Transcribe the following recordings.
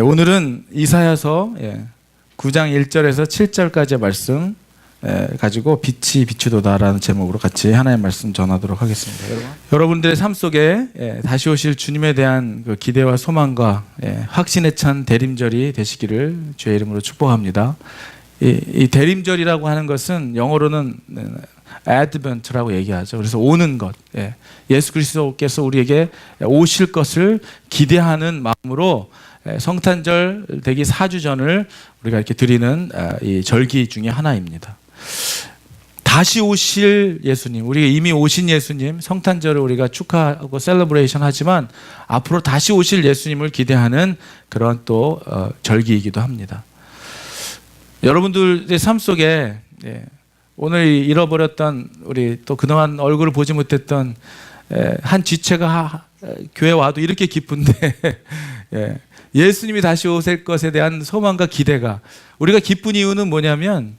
오늘은 이사야서 9장 1절에서 7절까지의 말씀 가지고 빛이 비추도다라는 제목으로 같이 하나의 말씀 전하도록 하겠습니다. 여러분들의 삶 속에 다시 오실 주님에 대한 그 기대와 소망과 확신에 찬 대림절이 되시기를 주의 이름으로 축복합니다. 이 대림절이라고 하는 것은 영어로는 Advent라고 얘기하죠. 그래서 오는 것, 예수 그리스도께서 우리에게 오실 것을 기대하는 마음으로 성탄절 되기 4주 전을 우리가 이렇게 드리는 이 절기 중에 하나입니다. 다시 오실 예수님, 우리가 이미 오신 예수님, 성탄절을 우리가 축하하고 셀러브레이션 하지만 앞으로 다시 오실 예수님을 기대하는 그런 또 절기이기도 합니다. 여러분들의 삶 속에 오늘 잃어버렸던, 우리 또 그동안 얼굴을 보지 못했던 한 지체가 교회 와도 이렇게 기쁜데 예수님이 다시 오실 것에 대한 소망과 기대가, 우리가 기쁜 이유는 뭐냐면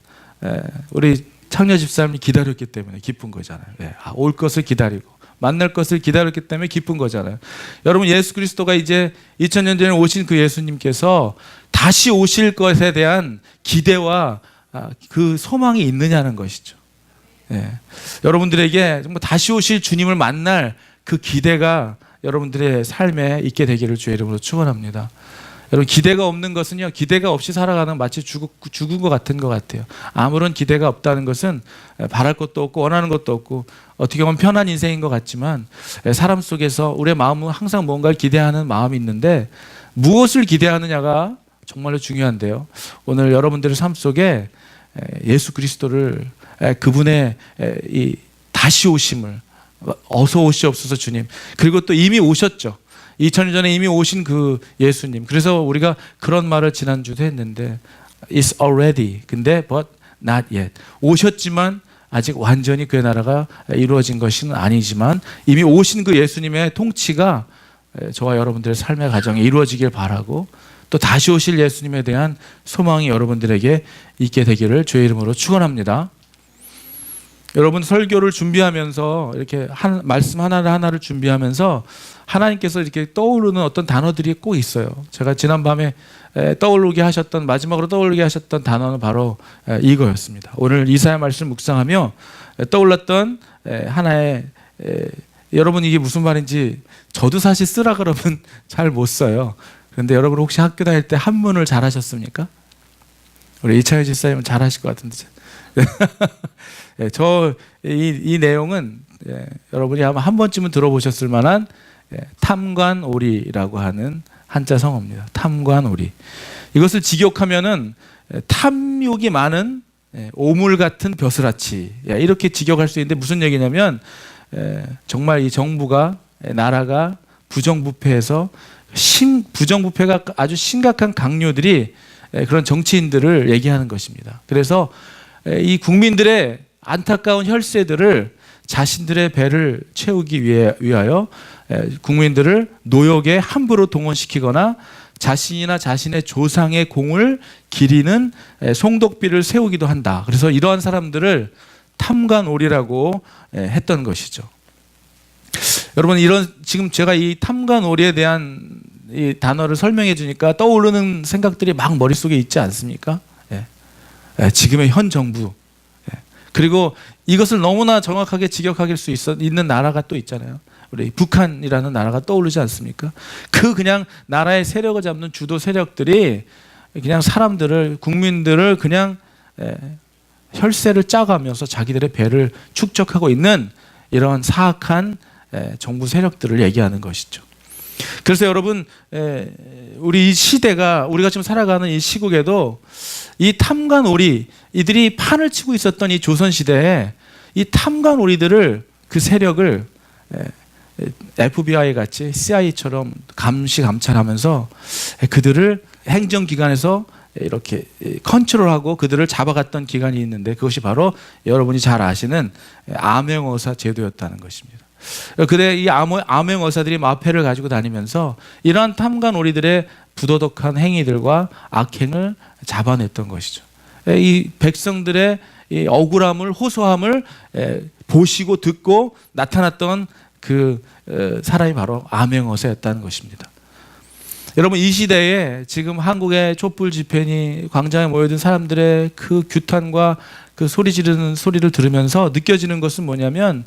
우리 창녀 집사님이 기다렸기 때문에 기쁜 거잖아요. 올 것을 기다리고 만날 것을 기다렸기 때문에 기쁜 거잖아요. 여러분, 예수 그리스도가 이제 2000년 전에 오신 그 예수님께서 다시 오실 것에 대한 기대와 그 소망이 있느냐는 것이죠. 여러분들에게 정말 다시 오실 주님을 만날 그 기대가 여러분들의 삶에 있게 되기를 주의 이름으로 축원합니다. 여러분, 기대가 없는 것은요, 기대가 없이 살아가는 마치 죽은 것 같은 것 같아요. 아무런 기대가 없다는 것은 바랄 것도 없고 원하는 것도 없고 어떻게 보면 편한 인생인 것 같지만 사람 속에서 우리의 마음은 항상 뭔가를 기대하는 마음이 있는데 무엇을 기대하느냐가 정말로 중요한데요. 오늘 여러분들의 삶 속에 예수 그리스도를, 그분의 이 다시 오심을, 어서 오시옵소서 주님, 그리고 또 이미 오셨죠. 2000년 전에 이미 오신 그 예수님. 그래서 우리가 그런 말을 지난주도 했는데 It's already, 근데 but not yet. 오셨지만 아직 완전히 그의 나라가 이루어진 것은 아니지만 이미 오신 그 예수님의 통치가 저와 여러분들의 삶의 가정에 이루어지길 바라고, 또 다시 오실 예수님에 대한 소망이 여러분들에게 있게 되기를 주의 이름으로 축원합니다. 여러분, 설교를 준비하면서 이렇게 말씀 하나를 준비하면서 하나님께서 이렇게 떠오르는 어떤 단어들이 꼭 있어요. 제가 지난밤에 마지막으로 떠오르게 하셨던 단어는 바로 이거였습니다. 오늘 이사야 말씀 묵상하며 떠올랐던 하나의, 여러분 이게 무슨 말인지 저도 사실 쓰라 그러면 잘 못 써요. 그런데 여러분 혹시 학교 다닐 때 한문을 잘 하셨습니까? 우리 이창희 집사님은 잘 하실 것 같은데. 이 내용은 여러분이 아마 한 번쯤은 들어보셨을 만한 탐관오리라고 하는 한자 성어입니다. 탐관오리. 이것을 직역하면은 탐욕이 많은 오물 같은 벼슬아치, 이렇게 직역할 수 있는데 무슨 얘기냐면 정말 이 정부가, 나라가 부정부패해서 부정부패가 아주 심각한 강요들이 그런 정치인들을 얘기하는 것입니다. 그래서 이 국민들의 안타까운 혈세들을 자신들의 배를 채우기 위하여 국민들을 노역에 함부로 동원시키거나 자신이나 자신의 조상의 공을 기리는 송독비를 세우기도 한다. 그래서 이러한 사람들을 탐관오리라고 했던 것이죠. 여러분, 지금 제가 이 탐관오리에 대한 이 단어를 설명해 주니까 떠오르는 생각들이 막 머릿속에 있지 않습니까? 지금의 현 정부, 그리고 이것을 너무나 정확하게 직역할 수 있는 나라가 또 있잖아요. 우리 북한이라는 나라가 떠오르지 않습니까? 그냥 나라의 세력을 잡는 주도 세력들이 그냥 국민들을 그냥 혈세를 짜가면서 자기들의 배를 축적하고 있는 이런 사악한 정부 세력들을 얘기하는 것이죠. 그래서 여러분, 우리 이 시대가, 우리가 지금 살아가는 이 시국에도 이 탐관오리, 이들이 판을 치고 있었던 이 조선시대에 이 탐관오리들을, 그 세력을 FBI 같이 CIA처럼 감시감찰하면서 그들을 행정기관에서 이렇게 컨트롤하고 그들을 잡아갔던 기간이 있는데 그것이 바로 여러분이 잘 아시는 암행어사 제도였다는 것입니다. 그때 이 암행어사들이 마패를 가지고 다니면서 이러한 탐관오리들의 부도덕한 행위들과 악행을 잡아냈던 것이죠. 이 백성들의 이 억울함을, 호소함을 보시고 듣고 나타났던 그 사람이 바로 암행어사였다는 것입니다. 여러분, 이 시대에 지금 한국의 촛불 집회니 광장에 모여든 사람들의 그 규탄과 그 소리 지르는 소리를 들으면서 느껴지는 것은 뭐냐면,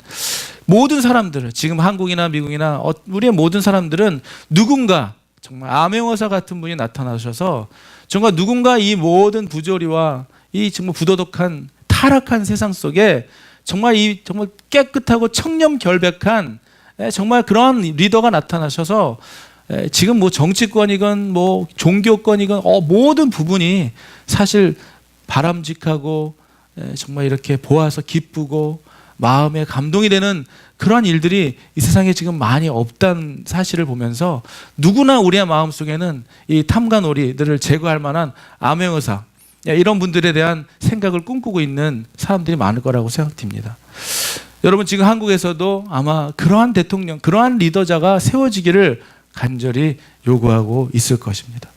모든 사람들, 지금 한국이나 미국이나 우리의 모든 사람들은 누군가 정말 암행어사 같은 분이 나타나셔서 정말 누군가 이 모든 부조리와 이 정말 부도덕한 타락한 세상 속에 정말 정말 깨끗하고 청렴결백한 정말 그런 리더가 나타나셔서 지금 뭐 정치권이건 뭐 종교권이건 모든 부분이 사실 바람직하고 정말 이렇게 보아서 기쁘고 마음에 감동이 되는 그러한 일들이 이 세상에 지금 많이 없다는 사실을 보면서 누구나 우리의 마음속에는 이 탐관오리들을 제거할 만한 암행어사, 이런 분들에 대한 생각을 꿈꾸고 있는 사람들이 많을 거라고 생각됩니다. 여러분, 지금 한국에서도 아마 그러한 대통령, 그러한 리더자가 세워지기를 간절히 요구하고 있을 것입니다.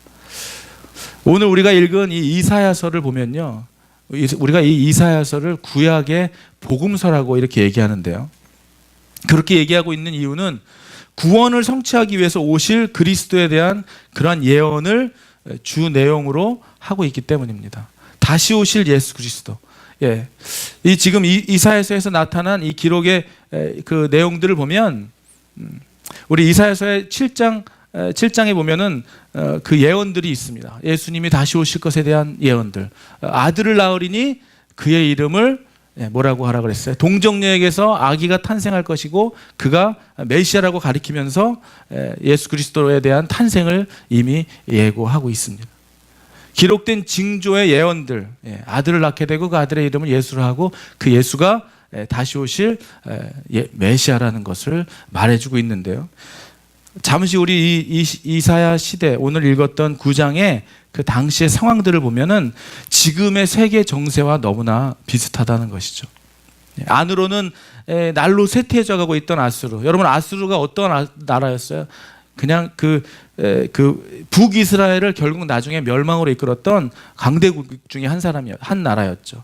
오늘 우리가 읽은 이 이사야서를 보면요, 우리가 이 이사야서를 구약의 복음서라고 이렇게 얘기하는데요, 그렇게 얘기하고 있는 이유는 구원을 성취하기 위해서 오실 그리스도에 대한 그러한 예언을 주 내용으로 하고 있기 때문입니다. 다시 오실 예수 그리스도. 이 지금 이사야서에서 나타난 이 기록의 그 내용들을 보면, 우리 이사야서의 7장에 보면은 그 예언들이 있습니다. 예수님이 다시 오실 것에 대한 예언들. 아들을 낳으리니 그의 이름을 뭐라고 하라 그랬어요? 동정녀에게서 아기가 탄생할 것이고 그가 메시아라고 가리키면서 예수 그리스도에 대한 탄생을 이미 예고하고 있습니다. 기록된 징조의 예언들, 아들을 낳게 되고 그 아들의 이름을 예수로 하고 그 예수가 다시 오실 메시아라는 것을 말해주고 있는데요, 잠시 우리 이사야 시대, 오늘 읽었던 9장의 그 당시의 상황들을 보면은 지금의 세계 정세와 너무나 비슷하다는 것이죠. 안으로는 날로 쇠퇴해져 가고 있던 아수르. 여러분, 아수르가 어떤 나라였어요? 그냥 그 북이스라엘을 결국 나중에 멸망으로 이끌었던 강대국 중에 한 나라였죠.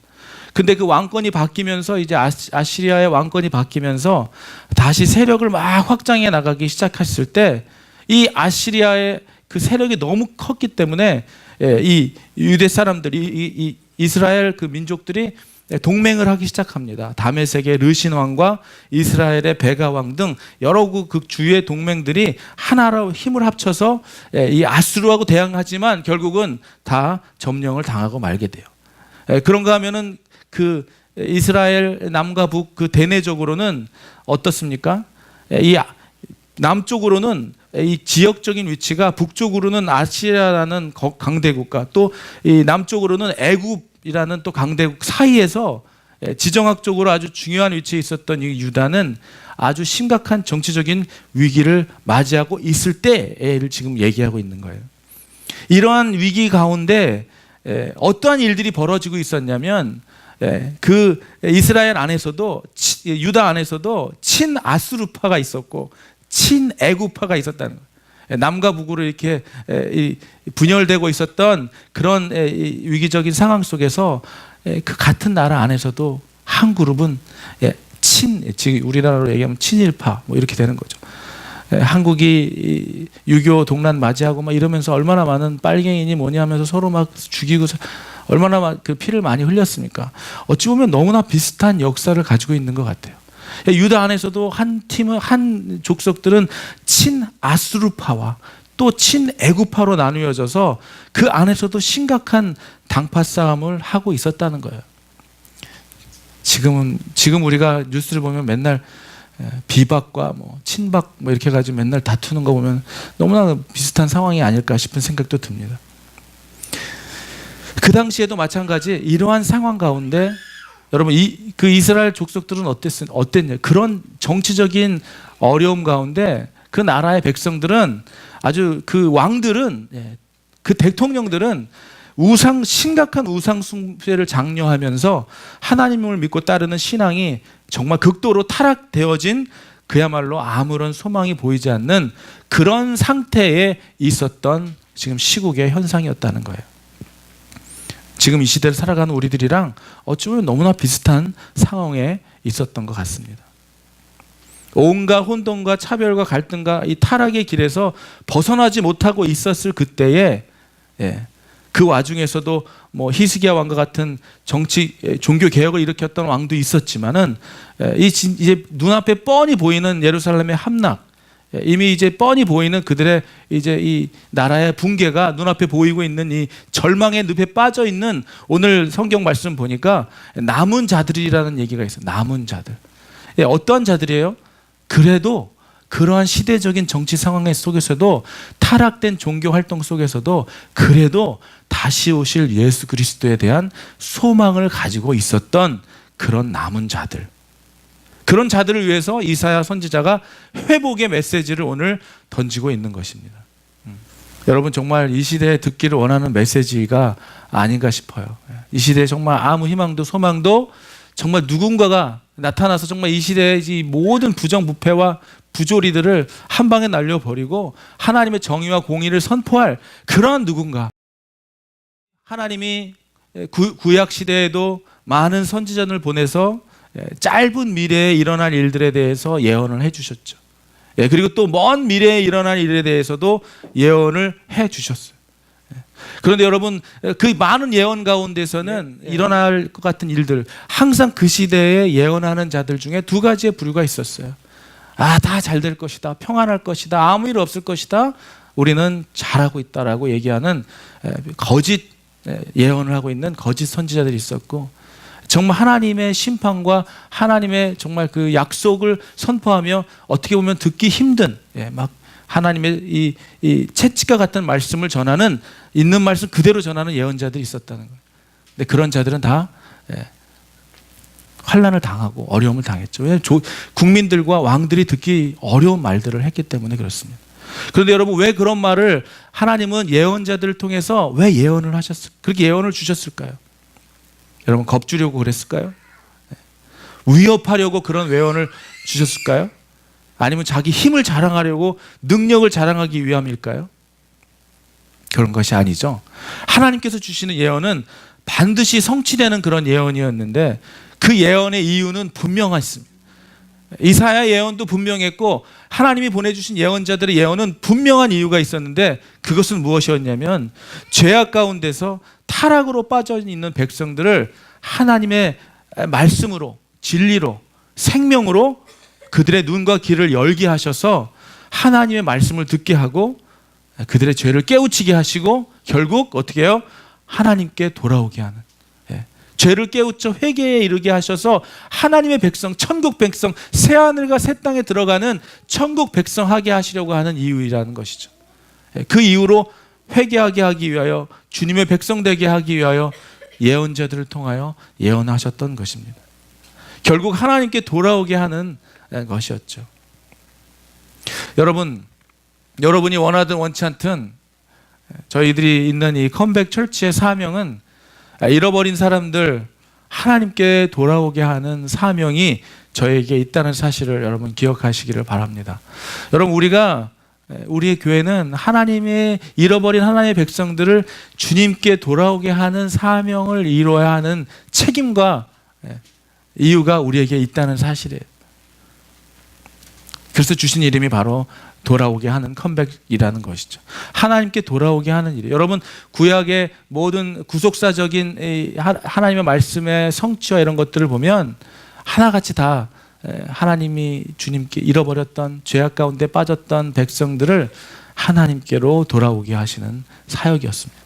근데 그 왕권이 바뀌면서 이제 아시리아의 왕권이 바뀌면서 다시 세력을 막 확장해 나가기 시작했을 때 이 아시리아의 그 세력이 너무 컸기 때문에 이 유대 사람들이 이 이스라엘 그 민족들이 동맹을 하기 시작합니다. 다메섹의 르신 왕과 이스라엘의 베가 왕 등 여러 그 주위의 동맹들이 하나로 힘을 합쳐서 이 아수르하고 대항하지만 결국은 다 점령을 당하고 말게 돼요. 그런가 하면은 그 이스라엘 남과 북 그 대내적으로는 어떻습니까? 이 남쪽으로는 이 지역적인 위치가, 북쪽으로는 아시리아라는 강대국과 또 이 남쪽으로는 애굽이라는 또 강대국 사이에서 지정학적으로 아주 중요한 위치에 있었던 이 유다는 아주 심각한 정치적인 위기를 맞이하고 있을 때를 지금 얘기하고 있는 거예요. 이러한 위기 가운데 어떠한 일들이 벌어지고 있었냐면, 그 이스라엘 안에서도, 유다 안에서도 친아수르파가 있었고 친애굽파가 있었다는 거예요. 남과 북으로 이렇게 분열되고 있었던 그런 위기적인 상황 속에서 그 같은 나라 안에서도 한 그룹은 지금 우리나라로 얘기하면 친일파 뭐 이렇게 되는 거죠. 한국이 6.25 동란 맞이하고 막 이러면서 얼마나 많은 빨갱이니 뭐니 하면서 서로 막 죽이고 얼마나 그 피를 많이 흘렸습니까? 어찌 보면 너무나 비슷한 역사를 가지고 있는 것 같아요. 유다 안에서도 한 족속들은 친아수르파와 또 친애굽파로 나누어져서 그 안에서도 심각한 당파 싸움을 하고 있었다는 거예요. 지금 우리가 뉴스를 보면 맨날 비박과 뭐 친박 뭐 이렇게 가지고 맨날 다투는 거 보면 너무나 비슷한 상황이 아닐까 싶은 생각도 듭니다. 그 당시에도 마찬가지 이러한 상황 가운데 여러분 그 이스라엘 족속들은 어땠냐? 그런 정치적인 어려움 가운데 그 나라의 백성들은 아주 그 왕들은 그 대통령들은 심각한 우상 숭배를 장려하면서 하나님을 믿고 따르는 신앙이 정말 극도로 타락되어진, 그야말로 아무런 소망이 보이지 않는 그런 상태에 있었던 지금 시국의 현상이었다는 거예요. 지금 이 시대를 살아가는 우리들이랑 어찌 보면 너무나 비슷한 상황에 있었던 것 같습니다. 온갖 혼돈과 차별과 갈등과 이 타락의 길에서 벗어나지 못하고 있었을 그때에 그 와중에서도 뭐 히스기야 왕과 같은 종교 개혁을 일으켰던 왕도 있었지만은 이제 눈앞에 뻔히 보이는 예루살렘의 함락, 이미 이제 뻔히 보이는 그들의 이제 이 나라의 붕괴가 눈앞에 보이고 있는 이 절망의 늪에 빠져 있는 오늘 성경 말씀 보니까 남은 자들이라는 얘기가 있어요. 남은 자들. 어떠한 자들이에요? 그래도 그러한 시대적인 정치 상황 속에서도 타락된 종교 활동 속에서도 그래도 다시 오실 예수 그리스도에 대한 소망을 가지고 있었던 그런 남은 자들, 그런 자들을 위해서 이사야 선지자가 회복의 메시지를 오늘 던지고 있는 것입니다. 여러분 정말 이 시대에 듣기를 원하는 메시지가 아닌가 싶어요. 이 시대에 정말 아무 희망도 소망도 정말 누군가가 나타나서 정말 이 시대의 이 모든 부정부패와 부조리들을 한 방에 날려버리고 하나님의 정의와 공의를 선포할 그러한 누군가. 하나님이 구약 시대에도 많은 선지자를 보내서 짧은 미래에 일어날 일들에 대해서 예언을 해주셨죠. 그리고 또 먼 미래에 일어날 일에 대해서도 예언을 해주셨어요. 그런데 여러분 그 많은 예언 가운데서는 일어날 것 같은 일들, 항상 그 시대에 예언하는 자들 중에 두 가지의 부류가 있었어요. 다 잘 될 것이다, 평안할 것이다, 아무 일 없을 것이다, 우리는 잘하고 있다라고 얘기하는 거짓 예언을 하고 있는 거짓 선지자들이 있었고, 정말 하나님의 심판과 하나님의 정말 그 약속을 선포하며 어떻게 보면 듣기 힘든 막 하나님의 이 채찍과 같은 말씀을 전하는, 있는 말씀 그대로 전하는 예언자들이 있었다는 거예요. 근데 그런 자들은 다 환난을 당하고 어려움을 당했죠. 왜? 국민들과 왕들이 듣기 어려운 말들을 했기 때문에 그렇습니다. 그런데 여러분 왜 그런 말을 하나님은 예언자들을 통해서 왜 예언을 하셨을까요? 그렇게 예언을 주셨을까요? 여러분 겁주려고 그랬을까요? 위협하려고 그런 예언을 주셨을까요? 아니면 자기 힘을 자랑하려고 능력을 자랑하기 위함일까요? 그런 것이 아니죠. 하나님께서 주시는 예언은 반드시 성취되는 그런 예언이었는데 그 예언의 이유는 분명했습니다. 이사야 예언도 분명했고 하나님이 보내주신 예언자들의 예언은 분명한 이유가 있었는데 그것은 무엇이었냐면 죄악 가운데서 타락으로 빠져 있는 백성들을 하나님의 말씀으로, 진리로, 생명으로 그들의 눈과 귀를 열게 하셔서 하나님의 말씀을 듣게 하고 그들의 죄를 깨우치게 하시고 결국 어떻게 해요? 하나님께 돌아오게 하는, 죄를 깨우쳐 회개에 이르게 하셔서 하나님의 백성, 천국 백성, 새하늘과 새 땅에 들어가는 천국 백성 하게 하시려고 하는 이유이라는 것이죠. 그 이유로 회개하게 하기 위하여, 주님의 백성 되게 하기 위하여 예언자들을 통하여 예언하셨던 것입니다. 결국 하나님께 돌아오게 하는 것이었죠. 여러분이 원하든 원치 않든 저희들이 있는 이 컴백 철치의 사명은 잃어버린 사람들 하나님께 돌아오게 하는 사명이 저에게 있다는 사실을 여러분 기억하시기를 바랍니다. 여러분 우리의 교회는 하나님의 잃어버린 하나님의 백성들을 주님께 돌아오게 하는 사명을 이루어야 하는 책임과 이유가 우리에게 있다는 사실이에요. 그래서 주신 이름이 바로 돌아오게 하는 컴백이라는 것이죠. 하나님께 돌아오게 하는 일이에요. 여러분 구약의 모든 구속사적인 하나님의 말씀의 성취와 이런 것들을 보면 하나같이 다 하나님이 주님께 잃어버렸던 죄악 가운데 빠졌던 백성들을 하나님께로 돌아오게 하시는 사역이었습니다.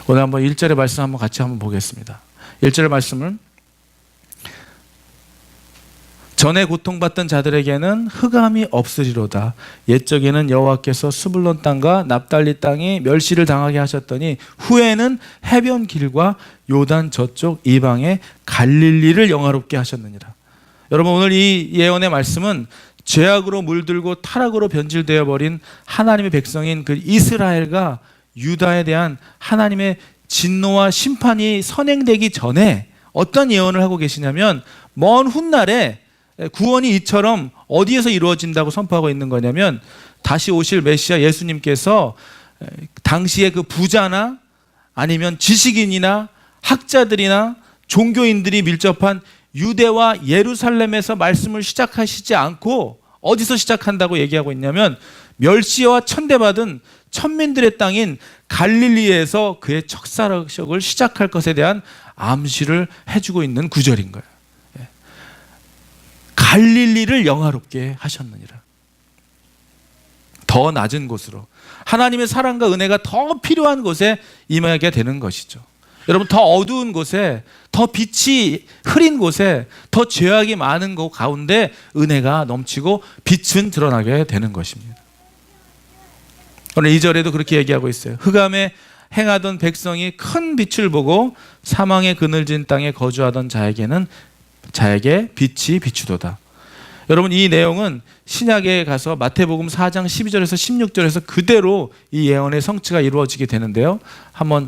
오늘 한번 1절의 말씀 한번 같이 한번 보겠습니다. 1절의 말씀을 전에 고통받던 자들에게는 흑암이 없으리로다. 옛적에는 여호와께서 스불론 땅과 납달리 땅이 멸시를 당하게 하셨더니 후에는 해변 길과 요단 저쪽 이방의 갈릴리를 영화롭게 하셨느니라. 여러분 오늘 이 예언의 말씀은 죄악으로 물들고 타락으로 변질되어 버린 하나님의 백성인 그 이스라엘과 유다에 대한 하나님의 진노와 심판이 선행되기 전에 어떤 예언을 하고 계시냐면 먼 훗날에 구원이 이처럼 어디에서 이루어진다고 선포하고 있는 거냐면 다시 오실 메시아 예수님께서 당시에 그 부자나 아니면 지식인이나 학자들이나 종교인들이 밀접한 유대와 예루살렘에서 말씀을 시작하시지 않고 어디서 시작한다고 얘기하고 있냐면 멸시와 천대받은 천민들의 땅인 갈릴리에서 그의 척사역을 시작할 것에 대한 암시를 해주고 있는 구절인 거예요. 갈릴리를 영화롭게 하셨느니라. 더 낮은 곳으로 하나님의 사랑과 은혜가 더 필요한 곳에 임하게 되는 것이죠. 여러분, 더 어두운 곳에, 더 빛이 흐린 곳에, 더 죄악이 많은 곳 가운데 은혜가 넘치고 빛은 드러나게 되는 것입니다. 오늘 2절에도 그렇게 얘기하고 있어요. 흑암에 행하던 백성이 큰 빛을 보고 사망의 그늘진 땅에 거주하던 자에게 빛이 비추도다. 여러분, 이 내용은 신약에 가서 마태복음 4장 12절에서 16절에서 그대로 이 예언의 성취가 이루어지게 되는데요.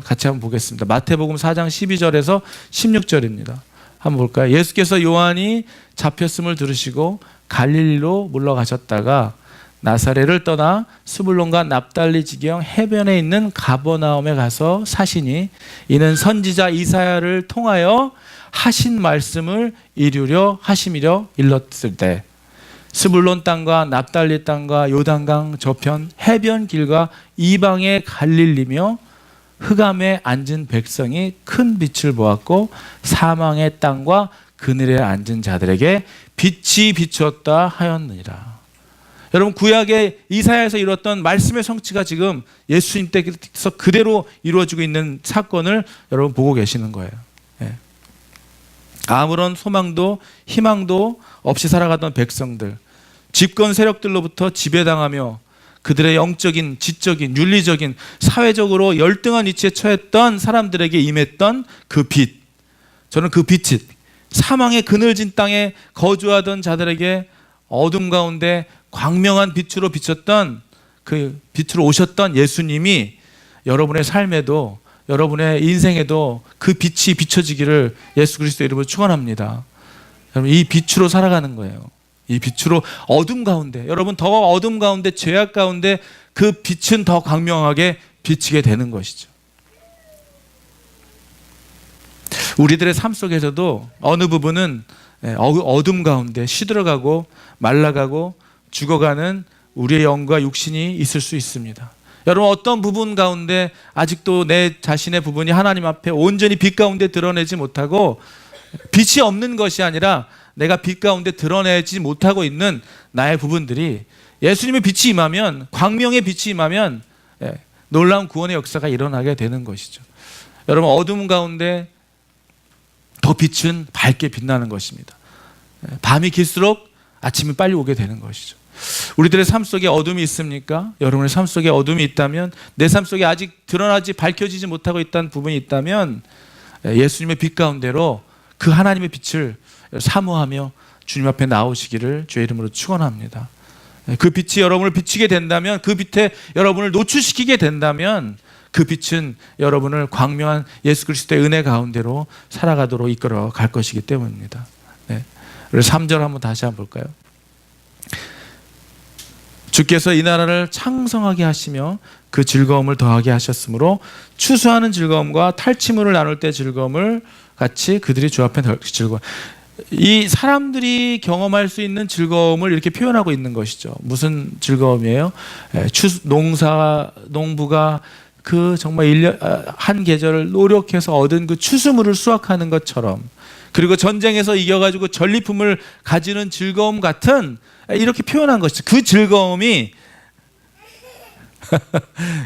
같이 한번 보겠습니다. 마태복음 4장 12절에서 16절입니다. 한번 볼까요? 예수께서 요한이 잡혔음을 들으시고 갈릴리로 물러가셨다가 나사렛을 떠나 스불론과 납달리 지경 해변에 있는 가버나움에 가서 사시니 이는 선지자 이사야를 통하여 하신 말씀을 이루려 하심이려 일렀을 때 스불론 땅과 납달리 땅과 요단강 저편 해변 길과 이방의 갈릴리며 흑암에 앉은 백성이 큰 빛을 보았고 사망의 땅과 그늘에 앉은 자들에게 빛이 비추었다 하였느니라. 여러분, 구약의 이사야에서 이뤘던 말씀의 성취가 지금 예수님 때에서 그대로 이루어지고 있는 사건을 여러분 보고 계시는 거예요. 아무런 소망도 희망도 없이 살아가던 백성들, 집권 세력들로부터 지배당하며 그들의 영적인, 지적인, 윤리적인, 사회적으로 열등한 위치에 처했던 사람들에게 임했던 그 빛, 저는 그 빛이 사망의 그늘진 땅에 거주하던 자들에게 어둠 가운데 광명한 빛으로 비쳤던, 그 빛으로 오셨던 예수님이 여러분의 삶에도, 여러분의 인생에도 그 빛이 비춰지기를 예수 그리스도의 이름으로 축원합니다. 여러분, 이 빛으로 살아가는 거예요. 이 빛으로 어둠 가운데, 여러분 더 어둠 가운데, 죄악 가운데 그 빛은 더 광명하게 비치게 되는 것이죠. 우리들의 삶 속에서도 어느 부분은 어둠 가운데 시들어가고 말라가고 죽어가는 우리의 영과 육신이 있을 수 있습니다. 여러분, 어떤 부분 가운데 아직도 내 자신의 부분이 하나님 앞에 온전히 빛 가운데 드러내지 못하고, 빛이 없는 것이 아니라 내가 빛 가운데 드러내지 못하고 있는 나의 부분들이 예수님의 빛이 임하면, 광명의 빛이 임하면 놀라운 구원의 역사가 일어나게 되는 것이죠. 여러분, 어둠 가운데 더 빛은 밝게 빛나는 것입니다. 밤이 길수록 아침이 빨리 오게 되는 것이죠. 우리들의 삶 속에 어둠이 있습니까? 여러분의 삶 속에 어둠이 있다면, 내 삶 속에 아직 드러나지, 밝혀지지 못하고 있다는 부분이 있다면 예수님의 빛 가운데로 그 하나님의 빛을 사모하며 주님 앞에 나오시기를 주의 이름으로 축원합니다. 그 빛이 여러분을 비추게 된다면, 그 빛에 여러분을 노출시키게 된다면 그 빛은 여러분을 광명한 예수 그리스도의 은혜 가운데로 살아가도록 이끌어 갈 것이기 때문입니다. 우리 3절 한번 다시 한번 볼까요? 주께서 이 나라를 창성하게 하시며 그 즐거움을 더하게 하셨으므로 추수하는 즐거움과 탈취물을 나눌 때 즐거움을 같이 그들이 주 앞에 즐거워. 이 사람들이 경험할 수 있는 즐거움을 이렇게 표현하고 있는 것이죠. 무슨 즐거움이에요? 농부가 그 정말 1년 한 계절을 노력해서 얻은 그 추수물을 수확하는 것처럼, 그리고 전쟁에서 이겨가지고 전리품을 가지는 즐거움 같은, 이렇게 표현한 것이죠. 그 즐거움이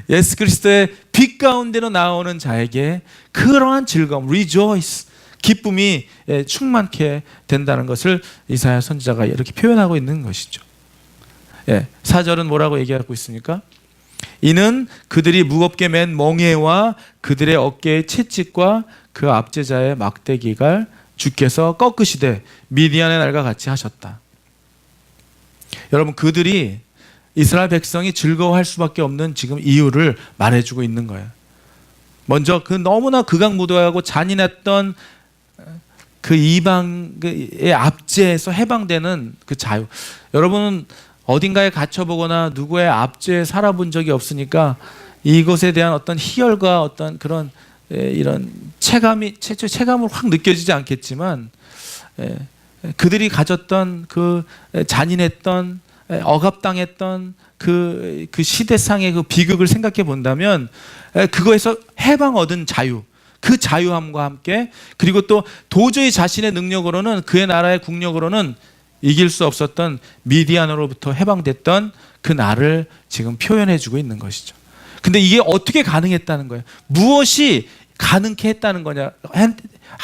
예수 그리스도의 빛 가운데로 나오는 자에게 그러한 즐거움, rejoice, 기쁨이 충만케 된다는 것을 이사야 선지자가 이렇게 표현하고 있는 것이죠. 4절은 뭐라고 얘기하고 있습니까? 이는 그들이 무겁게 맨 멍에와 그들의 어깨의 채찍과 그 압제자의 막대기가 주께서 꺾으시되 미디안의 날과 같이 하셨다. 여러분, 그들이, 이스라엘 백성이 즐거워할 수밖에 없는 지금 이유를 말해주고 있는 거예요. 먼저 그 너무나 극악무도하고 잔인했던 그 이방의 압제에서 해방되는 그 자유. 여러분은 어딘가에 갇혀보거나 누구의 압제에 살아본 적이 없으니까 이것에 대한 어떤 희열과 어떤 그런 이런 체감을 확 느껴지지 않겠지만, 그들이 가졌던 그 잔인했던 억압당했던 그 시대상의 그 비극을 생각해 본다면 그거에서 해방 얻은 자유, 그 자유함과 함께 그리고 또 도저히 자신의 능력으로는 그의 나라의 국력으로는 이길 수 없었던 미디안으로부터 해방됐던 그 나를 지금 표현해 주고 있는 것이죠. 근데 이게 어떻게 가능했다는 거예요? 무엇이 가능케 했다는 거냐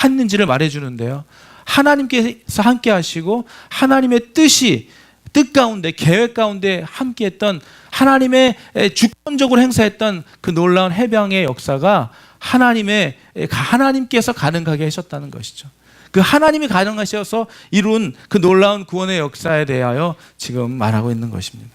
했는지를 말해 주는데요. 하나님께서 함께 하시고 하나님의 뜻 가운데 계획 가운데 함께 했던 하나님의 주권적으로 행사했던 그 놀라운 해방의 역사가 하나님께서 가능하게 하셨다는 것이죠. 그 하나님이 가능하셔서 이룬 그 놀라운 구원의 역사에 대하여 지금 말하고 있는 것입니다.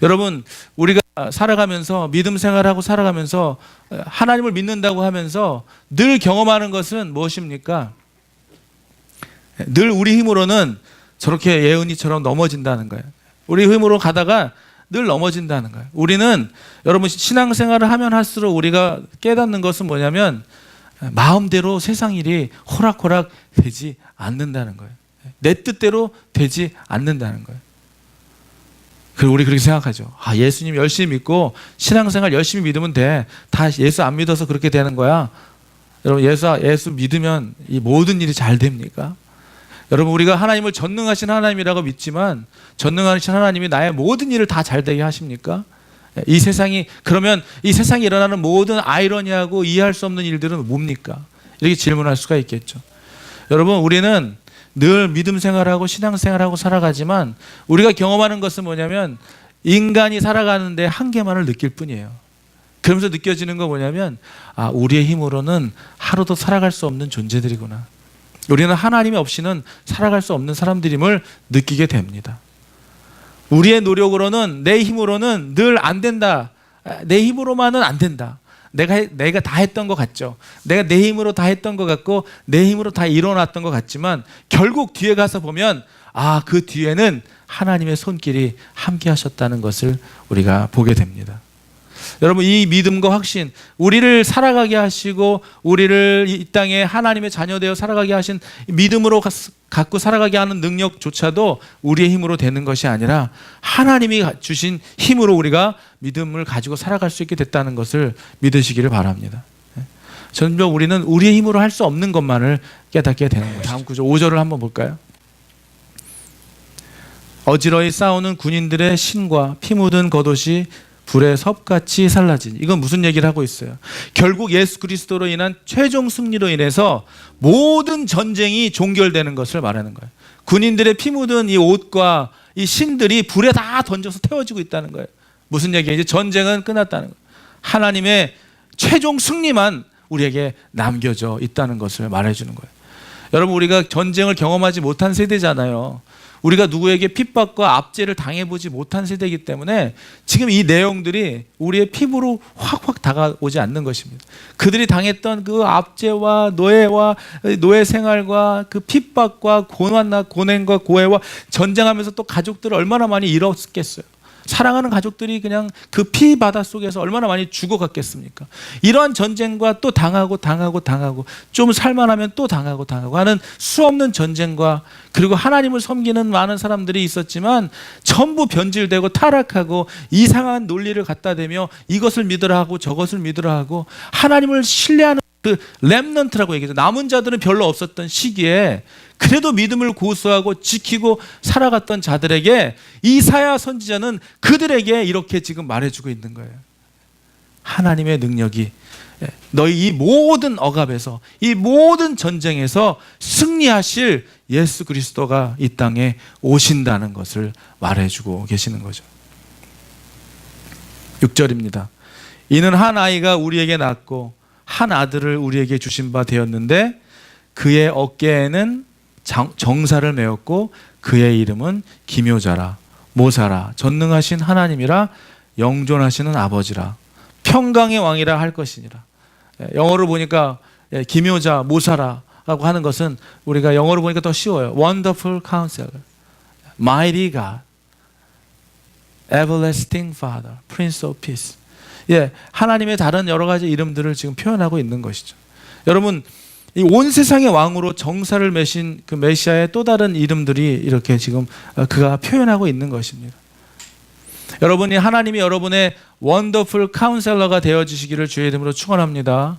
여러분, 우리가 살아가면서 믿음 생활하고 살아가면서 하나님을 믿는다고 하면서 늘 경험하는 것은 무엇입니까? 늘 우리 힘으로는 저렇게 예은이처럼 넘어진다는 거예요. 우리 힘으로 가다가 늘 넘어진다는 거예요. 우리는 여러분 신앙생활을 하면 할수록 우리가 깨닫는 것은 뭐냐면 마음대로 세상 일이 호락호락 되지 않는다는 거예요. 내 뜻대로 되지 않는다는 거예요. 그리고 우리 그렇게 생각하죠. 예수님 열심히 믿고 신앙생활 열심히 믿으면 돼. 다 예수 안 믿어서 그렇게 되는 거야. 여러분 예수 믿으면 이 모든 일이 잘 됩니까? 여러분 우리가 하나님을 전능하신 하나님이라고 믿지만 전능하신 하나님이 나의 모든 일을 다 잘 되게 하십니까? 그러면 이 세상에 일어나는 모든 아이러니하고 이해할 수 없는 일들은 뭡니까? 이렇게 질문할 수가 있겠죠. 여러분 우리는 늘 믿음 생활하고 신앙 생활하고 살아가지만 우리가 경험하는 것은 뭐냐면 인간이 살아가는데 한계만을 느낄 뿐이에요. 그러면서 느껴지는 거 뭐냐면 우리의 힘으로는 하루도 살아갈 수 없는 존재들이구나. 우리는 하나님이 없이는 살아갈 수 없는 사람들임을 느끼게 됩니다. 우리의 노력으로는 내 힘으로는 늘 안 된다. 내 힘으로만은 안 된다. 내가 다 했던 것 같죠. 내가 내 힘으로 다 했던 것 같고 내 힘으로 다 일어났던 것 같지만 결국 뒤에 가서 보면 그 뒤에는 하나님의 손길이 함께 하셨다는 것을 우리가 보게 됩니다. 여러분 이 믿음과 확신, 우리를 살아가게 하시고 우리를 이 땅에 하나님의 자녀되어 살아가게 하신 믿음으로 갖고 살아가게 하는 능력조차도 우리의 힘으로 되는 것이 아니라 하나님이 주신 힘으로 우리가 믿음을 가지고 살아갈 수 있게 됐다는 것을 믿으시기를 바랍니다. 전혀 우리는 우리의 힘으로 할 수 없는 것만을 깨닫게 되는 것이죠. 다음 구절 5절을 한번 볼까요? 어지러이 싸우는 군인들의 신과 피 묻은 겉옷이 불의 섭같이 살라지니. 이건 무슨 얘기를 하고 있어요? 결국 예수 그리스도로 인한 최종 승리로 인해서 모든 전쟁이 종결되는 것을 말하는 거예요. 군인들의 피 묻은 이 옷과 이 신들이 불에 다 던져서 태워지고 있다는 거예요. 무슨 얘기예요? 이제 전쟁은 끝났다는 거예요. 하나님의 최종 승리만 우리에게 남겨져 있다는 것을 말해주는 거예요. 여러분 우리가 전쟁을 경험하지 못한 세대잖아요. 우리가 누구에게 핍박과 압제를 당해보지 못한 세대이기 때문에 지금 이 내용들이 우리의 피부로 확확 다가오지 않는 것입니다. 그들이 당했던 그 압제와 노예 생활과 그 핍박과 고난과 고해와 전쟁하면서 또 가족들을 얼마나 많이 잃었겠어요. 사랑하는 가족들이 그냥 그 피 바다 속에서 얼마나 많이 죽어갔겠습니까? 이러한 전쟁과 또 당하고 좀 살만하면 또 당하고 하는 수없는 전쟁과 그리고 하나님을 섬기는 많은 사람들이 있었지만 전부 변질되고 타락하고 이상한 논리를 갖다 대며 이것을 믿으라 하고 저것을 믿으라 하고 하나님을 신뢰하는 그 렘넌트라고 얘기하죠. 남은 자들은 별로 없었던 시기에 그래도 믿음을 고수하고 지키고 살아갔던 자들에게 이사야 선지자는 그들에게 이렇게 지금 말해주고 있는 거예요. 하나님의 능력이 너희 이 모든 억압에서 이 모든 전쟁에서 승리하실 예수 그리스도가 이 땅에 오신다는 것을 말해주고 계시는 거죠. 6절입니다. 이는 한 아이가 우리에게 낳고 한 아들을 우리에게 주신 바 되었는데 그의 어깨에는 정사를 메었고 그의 이름은 기묘자라 모사라 전능하신 하나님이라 영존하시는 아버지라 평강의 왕이라 할 것이니라. 영어로 보니까 기묘자 모사라라고 하는 것은 우리가 영어로 보니까 더 쉬워요. Wonderful Counselor, Mighty God, Everlasting Father, Prince of Peace. 하나님의 다른 여러 가지 이름들을 지금 표현하고 있는 것이죠. 여러분 이 온 세상의 왕으로 정사를 매신 그 메시아의 또 다른 이름들이 이렇게 지금 그가 표현하고 있는 것입니다. 여러분이 하나님이 여러분의 원더풀 카운셀러가 되어주시기를 주의 이름으로 축원합니다.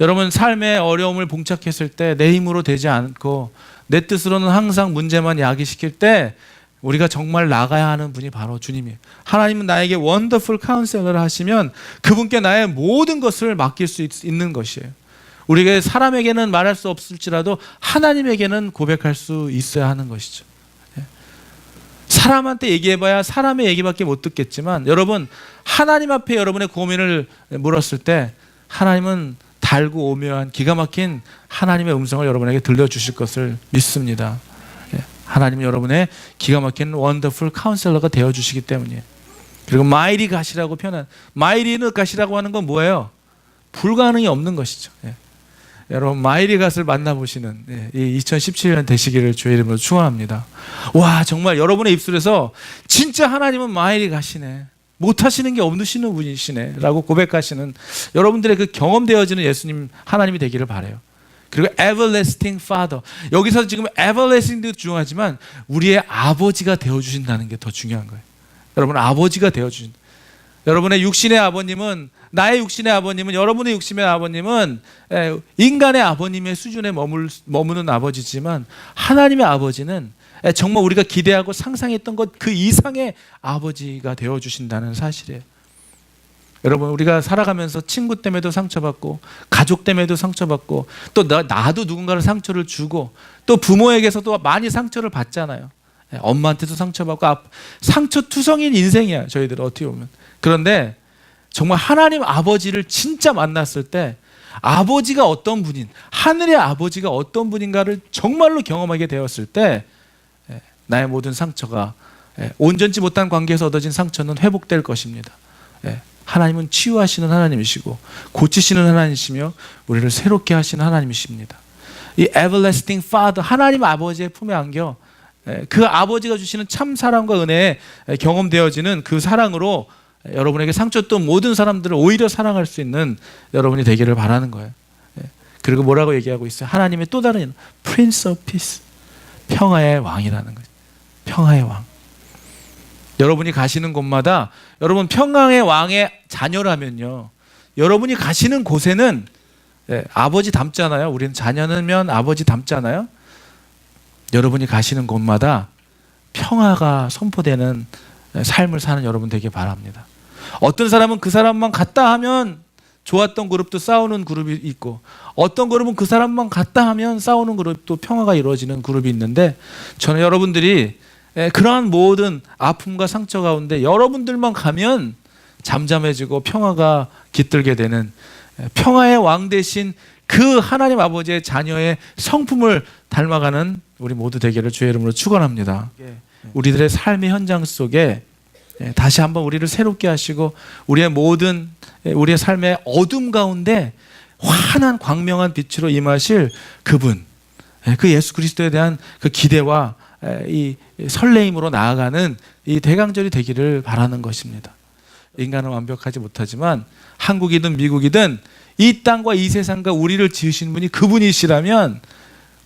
여러분 삶의 어려움을 봉착했을 때 내 힘으로 되지 않고 내 뜻으로는 항상 문제만 야기시킬 때 우리가 정말 나가야 하는 분이 바로 주님이에요. 하나님은 나에게 원더풀 카운셀러를 하시면 그분께 나의 모든 것을 맡길 수 있는 것이에요. 우리가 사람에게는 말할 수 없을지라도 하나님에게는 고백할 수 있어야 하는 것이죠. 사람한테 얘기해봐야 사람의 얘기밖에 못 듣겠지만 여러분 하나님 앞에 여러분의 고민을 물었을 때 하나님은 달고 오묘한 기가 막힌 하나님의 음성을 여러분에게 들려주실 것을 믿습니다. 하나님은 여러분의 기가 막힌 원더풀 카운셀러가 되어주시기 때문이에요. 그리고 마일이 가시라고 표현한 마일이 가시라고 하는 건 뭐예요? 불가능이 없는 것이죠. 여러분 마일이 갓을 만나보시는 이 2017년 되시기를 주의 이름으로 축원합니다. 와 정말 여러분의 입술에서 진짜 하나님은 마일이 가시네, 못하시는 게 없으시는 분이시네 라고 고백하시는 여러분들의 그 경험되어지는 예수님 하나님이 되기를 바라요. 그리고 everlasting father, 여기서 지금 everlasting도 중요하지만 우리의 아버지가 되어주신다는 게 더 중요한 거예요. 여러분 아버지가 되어주신다. 여러분의 육신의 아버님은, 나의 육신의 아버님은, 여러분의 육신의 아버님은 인간의 아버님의 수준에 머무는 아버지지만 하나님의 아버지는 정말 우리가 기대하고 상상했던 것 그 이상의 아버지가 되어주신다는 사실이에요. 여러분 우리가 살아가면서 친구 때문에도 상처받고 가족 때문에도 상처받고 또 나도 누군가를 상처를 주고 또 부모에게서도 많이 상처를 받잖아요. 엄마한테도 상처받고 상처투성인 인생이야 저희들 어떻게 보면. 그런데 정말 하나님 아버지를 진짜 만났을 때 아버지가 어떤 분인, 하늘의 아버지가 어떤 분인가를 정말로 경험하게 되었을 때 나의 모든 상처가, 온전치 못한 관계에서 얻어진 상처는 회복될 것입니다. 하나님은 치유하시는 하나님이시고 고치시는 하나님이시며 우리를 새롭게 하시는 하나님이십니다. 이 everlasting father, 하나님 아버지의 품에 안겨 그 아버지가 주시는 참 사랑과 은혜에 경험되어지는 그 사랑으로 여러분에게 상처 줬던 모든 사람들을 오히려 사랑할 수 있는 여러분이 되기를 바라는 거예요. 그리고 뭐라고 얘기하고 있어요? 하나님의 또 다른 이름, Prince of Peace, 평화의 왕이라는 거예요. 평화의 왕. 여러분이 가시는 곳마다 여러분 평강의 왕의 자녀라면요, 여러분이 가시는 곳에는 아버지 닮잖아요. 우리는 자녀면 아버지 닮잖아요. 여러분이 가시는 곳마다 평화가 선포되는 삶을 사는 여러분 되길 바랍니다. 어떤 사람은 그 사람만 갔다 하면 좋았던 그룹도 싸우는 그룹이 있고, 어떤 그룹은 그 사람만 갔다 하면 싸우는 그룹도 평화가 이루어지는 그룹이 있는데, 저는 여러분들이 그러한 모든 아픔과 상처 가운데 여러분들만 가면 잠잠해지고 평화가 깃들게 되는 평화의 왕 대신 그 하나님 아버지의 자녀의 성품을 닮아가는 우리 모두 되기를 주의 이름으로 축원합니다. 우리들의 삶의 현장 속에 다시 한번 우리를 새롭게 하시고 우리의 모든 우리의 삶의 어둠 가운데 환한 광명한 빛으로 임하실 그분, 그 예수 그리스도에 대한 그 기대와 이 설레임으로 나아가는 이 대강절이 되기를 바라는 것입니다. 인간은 완벽하지 못하지만 한국이든 미국이든 이 땅과 이 세상과 우리를 지으신 분이 그분이시라면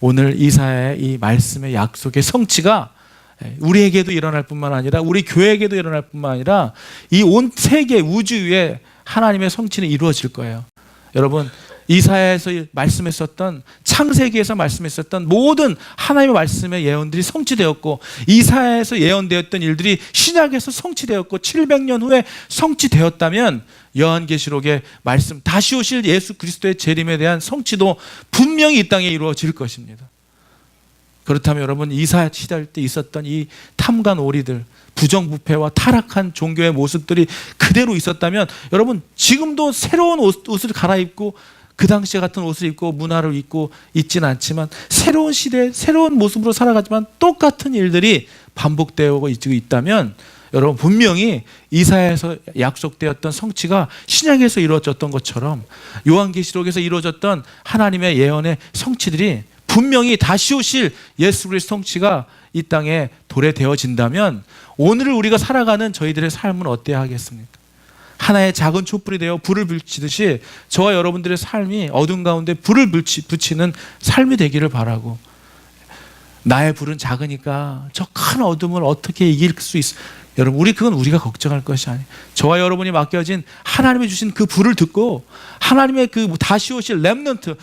오늘 이사야의 이 말씀의 약속의 성취가 우리에게도 일어날 뿐만 아니라 우리 교회에게도 일어날 뿐만 아니라 이 온 세계 우주 위에 하나님의 성취는 이루어질 거예요. 여러분 이사야에서 말씀했었던, 창세기에서 말씀했었던 모든 하나님의 말씀의 예언들이 성취되었고, 이사야에서 예언되었던 일들이 신약에서 성취되었고 700년 후에 성취되었다면 요한계시록의 말씀, 다시 오실 예수 그리스도의 재림에 대한 성취도 분명히 이 땅에 이루어질 것입니다. 그렇다면 여러분 이사야 시대 때 있었던 이 탐관 오리들, 부정부패와 타락한 종교의 모습들이 그대로 있었다면 여러분 지금도 새로운 옷을 갈아입고 그 당시에 같은 옷을 입고 문화를 입고 있지는 않지만 새로운 시대, 새로운 모습으로 살아가지만 똑같은 일들이 반복되고 있다면 여러분 분명히 이사야에서 약속되었던 성취가 신약에서 이루어졌던 것처럼 요한계시록에서 이루어졌던 하나님의 예언의 성취들이 분명히 다시 오실 예수 그리스도 성취가 이 땅에 도래되어진다면 오늘을 우리가 살아가는 저희들의 삶은 어때야 하겠습니까? 하나의 작은 촛불이 되어 불을 붙이듯이 저와 여러분들의 삶이 어둠 가운데 불을 붙이는 삶이 되기를 바라고, 나의 불은 작으니까 저 큰 어둠을 어떻게 이길 수 있어? 여러분, 그건 우리가 걱정할 것이 아니에요. 저와 여러분이 맡겨진 하나님이 주신 그 불을 듣고 하나님의 그 다시 오실 렘넌트,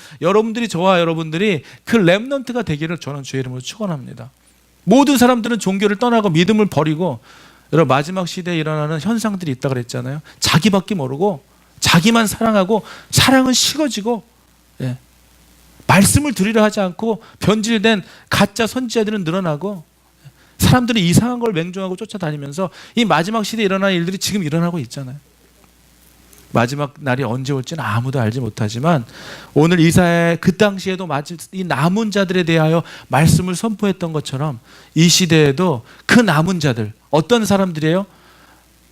저와 여러분들이 그 렘넌트가 되기를 저는 주의 이름으로 축원합니다. 모든 사람들은 종교를 떠나고 믿음을 버리고, 여러분, 마지막 시대에 일어나는 현상들이 있다고 그랬잖아요. 자기밖에 모르고 자기만 사랑하고 사랑은 식어지고, 말씀을 들으려 하지 않고 변질된 가짜 선지자들은 늘어나고, 사람들이 이상한 걸 맹종하고 쫓아다니면서 이 마지막 시대에 일어나는 일들이 지금 일어나고 있잖아요. 마지막 날이 언제 올지는 아무도 알지 못하지만 오늘 이사야 그 당시에도 이 남은 자들에 대하여 말씀을 선포했던 것처럼 이 시대에도 그 남은 자들, 어떤 사람들이에요?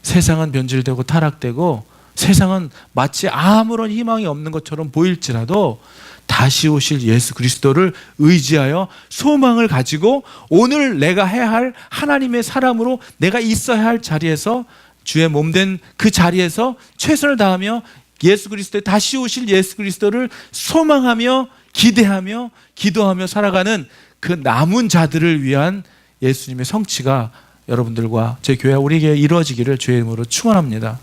세상은 변질되고 타락되고 세상은 마치 아무런 희망이 없는 것처럼 보일지라도 다시 오실 예수 그리스도를 의지하여 소망을 가지고 오늘 내가 해야 할 하나님의 사람으로 내가 있어야 할 자리에서, 주의 몸된 그 자리에서 최선을 다하며 예수 그리스도의 다시 오실 예수 그리스도를 소망하며 기대하며 기도하며 살아가는 그 남은 자들을 위한 예수님의 성취가 여러분들과 제 교회 우리에게 이루어지기를 주의 이름으로 축원합니다.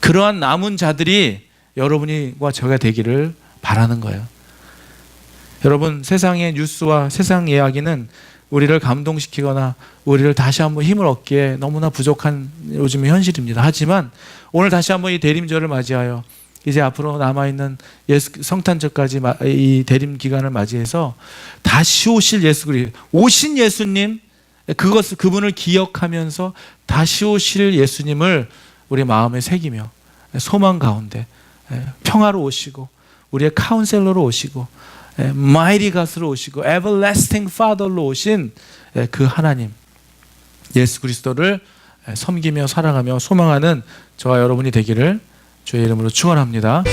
그러한 남은 자들이 여러분과 제가 되기를 바라는 거예요. 여러분, 세상의 뉴스와 세상 이야기는 우리를 감동시키거나 우리를 다시 한번 힘을 얻기에 너무나 부족한 요즘의 현실입니다. 하지만 오늘 다시 한번 이 대림절을 맞이하여 이제 앞으로 남아있는 성탄절까지 이 대림 기간을 맞이해서 다시 오실 예수 그리스도, 오신 예수님, 그분을 기억하면서 다시 오실 예수님을 우리 마음에 새기며 소망 가운데 평화로 오시고 우리의 카운셀러로 오시고 마이리 갓으로 오시고 에버래스팅 파더로 오신 그 하나님 예수 그리스도를 섬기며 살아가며 소망하는 저와 여러분이 되기를 주의 이름으로 축원합니다.